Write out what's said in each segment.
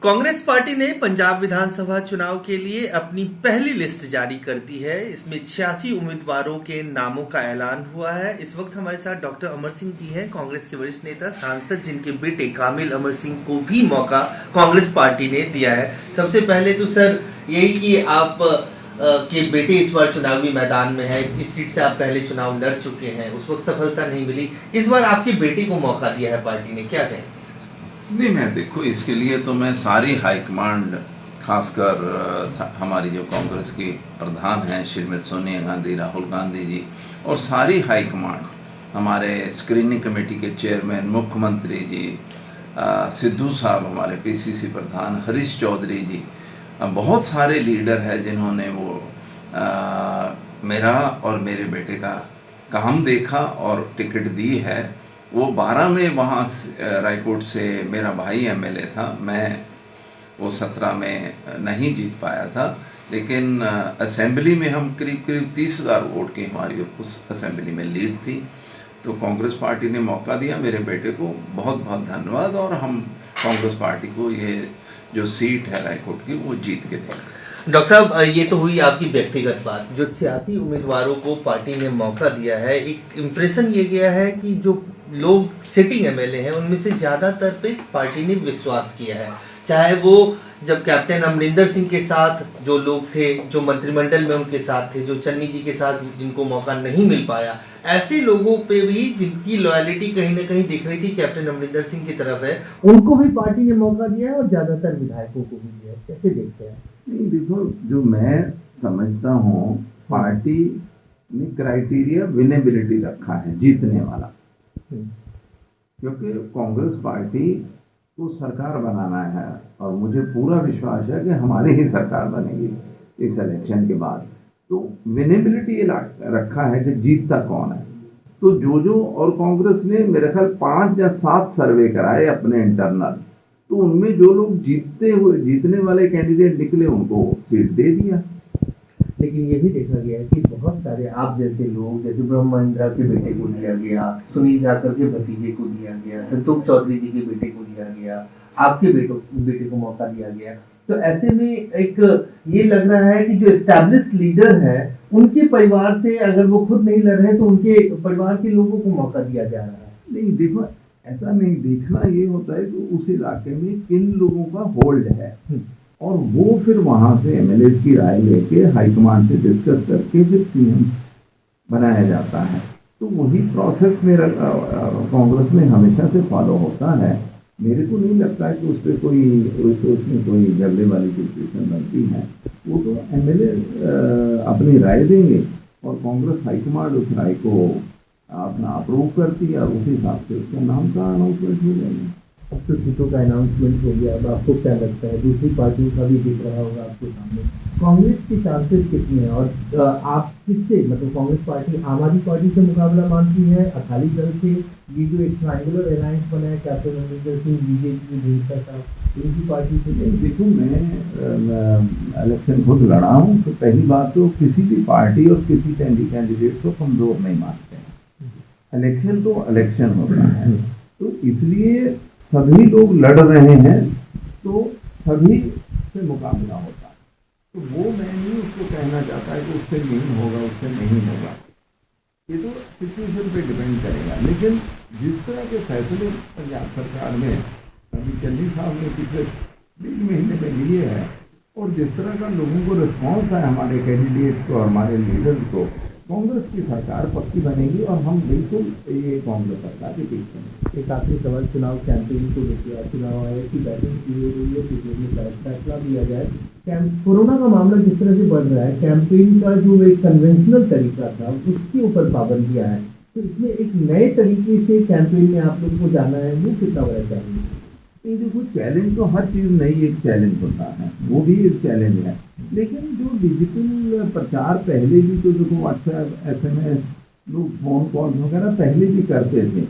Congress party ने पंजाब विधानसभा चुनाव के लिए अपनी पहली लिस्ट जारी कर दी है। इसमें 86 उम्मीदवारों के नामों का ऐलान हुआ है। इस वक्त हमारे साथ डॉक्टर अमर सिंह जी हैं, कांग्रेस के वरिष्ठ नेता सांसद, जिनके बेटे कामिल अमर सिंह को भी मौका कांग्रेस पार्टी ने दिया है। सबसे पहले तो सर यही कि आप के बेटे इस बार चुनावी मैदान में है। इस सीट से आप पहले चुनाव लड़ चुके हैं, उस वक्त सफलता नहीं मिली। इस बार आपके बेटे को मौका दिया है पार्टी ने, क्या कहेंगे? नहीं, मैं देखो इसके लिए तो मैं सारी हाईकमांड, खासकर हमारी जो कांग्रेस की प्रधान हैं श्रीमती सोनिया गांधी, राहुल गांधी जी, और सारी हाईकमांड, हमारे स्क्रीनिंग कमेटी के चेयरमैन मुख्यमंत्री जी, सिद्धू साहब हमारे पीसीसी प्रधान, हरीश चौधरी जी, बहुत सारे लीडर हैं जिन्होंने वो मेरा और मेरे बेटे का काम देखा और टिकट दी है। वो 12 में वहाँ रायकोट से मेरा भाई एमएलए था, मैं वो 17 में नहीं जीत पाया था, लेकिन असेंबली में हम करीब 30,000 वोट की हमारी उस असेंबली में लीड थी। तो कांग्रेस पार्टी ने मौका दिया मेरे बेटे को, बहुत बहुत धन्यवाद। और हम कांग्रेस पार्टी को ये जो सीट है रायकोट की वो जीत के देंगे। डॉक्टर साहब, ये तो हुई आपकी व्यक्तिगत बात। जो 86 उम्मीदवारों को पार्टी ने मौका दिया है, एक इम्प्रेशन ये गया है कि जो लोग सिटिंग एमएलए हैं उनमें से ज्यादातर पे पार्टी ने विश्वास किया है। चाहे वो जब कैप्टन अमरिंदर सिंह के साथ जो लोग थे, जो मंत्रिमंडल में उनके साथ थे, जो चन्नी जी के साथ जिनको मौका नहीं मिल पाया, ऐसे लोगों पे भी जिनकी लॉयलिटी कहीं ना कहीं दिख रही थी कैप्टन अमरिंदर सिंह की तरफ है, उनको भी पार्टी ने मौका दिया है और ज्यादातर विधायकों को भी दिया है। कैसे देखते हैं? नहीं, देखो, जो मैं समझता हूँ, पार्टी ने क्राइटेरिया विनेबिलिटी रखा है, जीतने वाला। क्योंकि कांग्रेस पार्टी को सरकार बनाना है और मुझे पूरा विश्वास है कि हमारी ही सरकार बनेगी इस इलेक्शन के बाद। तो विनेबिलिटी रखा है कि जीतता कौन है। तो जो और कांग्रेस ने मेरे ख्याल 5 या 7 सर्वे कराए अपने इंटरनल, तो उनमें जो लोग जीतने वाले कैंडिडेट निकले उनको सीट दे दिया। लेकिन ये भी देखा गया है कि बहुत सारे आप जैसे लोग, जैसे ब्रह्मा इंद्रा के बेटे को दिया गया, सुनील जाखड़ के भतीजे को दिया गया, संतोष चौधरी जी के बेटे को दिया गया, आपके बेटे को मौका दिया गया। तो ऐसे में एक ये लग रहा है कि जो एस्टैब्लिश्ड लीडर है उनके परिवार से अगर वो खुद नहीं लड़ रहे तो उनके परिवार के लोगों को मौका दिया जा रहा है। नहीं, देखो, ऐसा नहीं देखना ये होता है कि उस इलाके में किन लोगों का होल्ड है, और वो फिर वहां से एमएलए की राय लेके हाईकमांड से डिस्कस करके फिर सीएम बनाया जाता है। तो वही प्रोसेस मेरा कांग्रेस में हमेशा से फॉलो होता है। मेरे को नहीं लगता है कि उस पर उसमें कोई झगड़े वाली सिचुएशन बनती है। वो तो एमएलए अपनी राय देंगे और कांग्रेस हाईकमांड उस राय को अपना अप्रूव करती है और उसी हिसाब से उसके नाम का अनाउंसमेंट हो जाएगा। अब तो सीटों का अनाउंसमेंट हो गया, अब आपको क्या लगता है दूसरी पार्टियों का भी दिख रहा होगा आपके सामने, कांग्रेस के चांसेस कितने हैं? और आप किससे, मतलब कांग्रेस पार्टी आम आदमी पार्टी से मुकाबला मानती है, अकाली दल से, ये जो एक ट्रायंगुलर अलायंस बना है कैप्टन अमरिंदर सिंह, बीजेपी, भाजपा साहब, इनकी पार्टी से? देखो, मैं इलेक्शन खुद लड़ा हूँ, तो पहली बात तो किसी भी पार्टी और किसी कैंडिडेट को कमजोर नहीं मानते हैं। इलेक्शन तो इलेक्शन होता है, तो इसलिए सभी लोग लड़ रहे हैं तो सभी से मुकाबला होता है। तो वो मैं नहीं उसको कहना चाहता है कि उससे नहीं होगा, उससे नहीं होगा। ये तो सिचुएशन पे डिपेंड करेगा। लेकिन जिस तरह के फैसले पंजाब सरकार में अभी चन्नी साहब ने पिछले 20 महीने में लिए हैं और जिस तरह का लोगों को रिस्पॉन्स है हमारे कैंडिडेट को और हमारे लीडर्स को, कांग्रेस की सरकार पक्की बनेगी और हम बिल्कुल ये कांग्रेस सरकार के पीछे हैं। एक आखिरी सवाल, चुनाव कैंपेन को लेकर चुनाव आयोग की बैठक की गई है, किसी फैसला लिया जाए। कोरोना का मामला जिस तरह से बढ़ रहा है, कैंपेन का जो एक कन्वेंशनल तरीका था उसके ऊपर पाबंदियां हैं, तो इसमें एक नए तरीके से कैंपेन में आप लोग को जाना है, वो कितना बड़ा चैलेंज है? देखो, चैलेंज तो हर चीज नई एक चैलेंज होता है, वो भी एक चैलेंज है। लेकिन जो डिजिटल प्रचार पहले भी तो देखो व्हाट्सएप, एसएमएस, लोग फोन कॉल वगैरह पहले भी करते थे,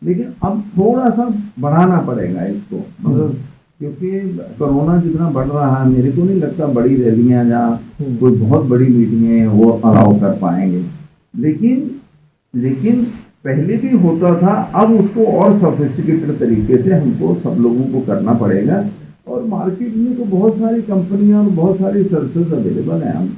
लेकिन अब थोड़ा सा बढ़ाना पड़ेगा इसको, मतलब क्योंकि कोरोना जितना बढ़ रहा है, मेरे को नहीं लगता बड़ी रैलियां या कोई बहुत बड़ी मीटिंगें वो अलाउ कर पाएंगे। लेकिन पहले भी होता था, अब उसको और सोफिस्टिकेटेड तरीके से हमको सब लोगों को करना पड़ेगा और मार्केट में तो बहुत सारी कंपनियां और बहुत सारी सर्विसेज अवेलेबल हैं। हम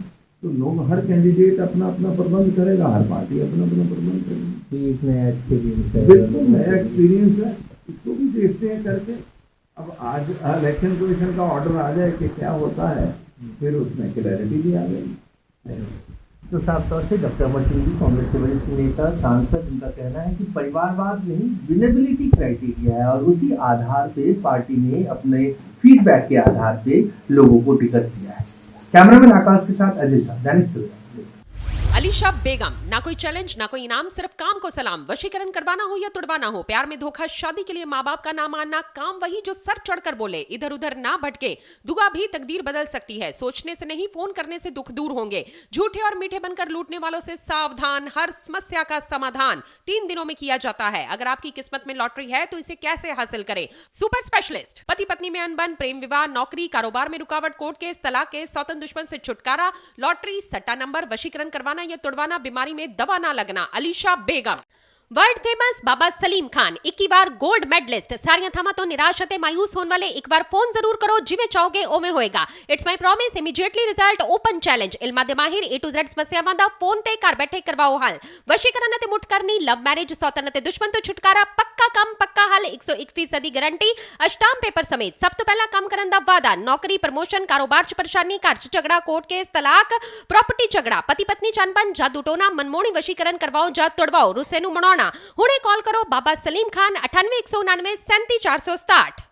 तो लोग, हर कैंडिडेट अपना अपना प्रबंध करेगा, हर पार्टी अपना अपना प्रबंध करेगी। ये एक नया एक्सपीरियंस है, बिल्कुल नया एक्सपीरियंस है, इसको भी देखते हैं करके। अब आज इलेक्शन कमीशन का ऑर्डर आ जाए कि क्या होता है, फिर उसमें क्लैरिटी भी आ गई। तो साफ तौर से डॉक्टर अमर सिंह जी कांग्रेस के वरिष्ठ नेता सांसद, उनका कहना है कि परिवारवाद नहीं, विनेबिलिटी क्राइटेरिया है और उसी आधार पे पार्टी ने अपने फीडबैक के आधार पे लोगों को टिकट दिया है। कैमरामैन आकाश के साथ अजय शाह, दैनिक सवेरा। अलीशा बेगम, ना कोई चैलेंज ना कोई इनाम, सिर्फ काम को सलाम। वशीकरण करवाना हो या तुड़वाना हो, प्यार में धोखा, शादी के लिए माँ बाप का ना मानना, काम वही जो सर चढ़कर बोले, इधर उधर ना भटके। दुआ भी तकदीर बदल सकती है, सोचने से नहीं फोन करने से दुख दूर होंगे। झूठे और मीठे बनकर लूटने वालों से सावधान, हर समस्या का समाधान 3 दिनों में किया जाता है। अगर आपकी किस्मत में लॉटरी है तो इसे कैसे हासिल करें? सुपर स्पेशलिस्ट, पति पत्नी में अनबन, प्रेम विवाह, नौकरी, कारोबार में रुकावट, कोर्ट केस, तलाक केस, सौतन दुश्मन से छुटकारा, लॉटरी, सट्टा नंबर, वशीकरण करवाना या तुड़वाना, बीमारी में दवा ना लगना, अलीशा बेगम। वर्ल्ड फेमस बाबा सलीम खान, 21 बार गोल्ड मेडलिस्ट। सारियां थमा तो निराश हते मायूस होने वाले, एक बार फोन जरूर करो, जिमें चाहोगे ओमे होएगा। It's my promise, immediately result, open challenge. इल्मा दे माहिर A to Z समस्यावां दा फोन ते घर बैठे करवाओ हल। वशीकरण ते मुठ करनी, लव मैरिज, सौतन ते दुश्मन तो छुटकारा, पक्का काम पक्का हल, 101% गारंटी, अष्टाम पेपर समेत। सब तो पहला काम करन दा वादा, नौकरी, प्रमोशन, कारोबार च परेशानी, घर च झगड़ा, कोर्ट केस, तलाक, प्रॉपर्टी झगड़ा, पति पत्नी च अनबन, जादू टोना, मनमोहनी वशीकरण करवाओ जा तुड़वाओ, रुस्से नूं मनाउणा। हुणे कॉल करो बाबा सलीम खान 98 199 37 467।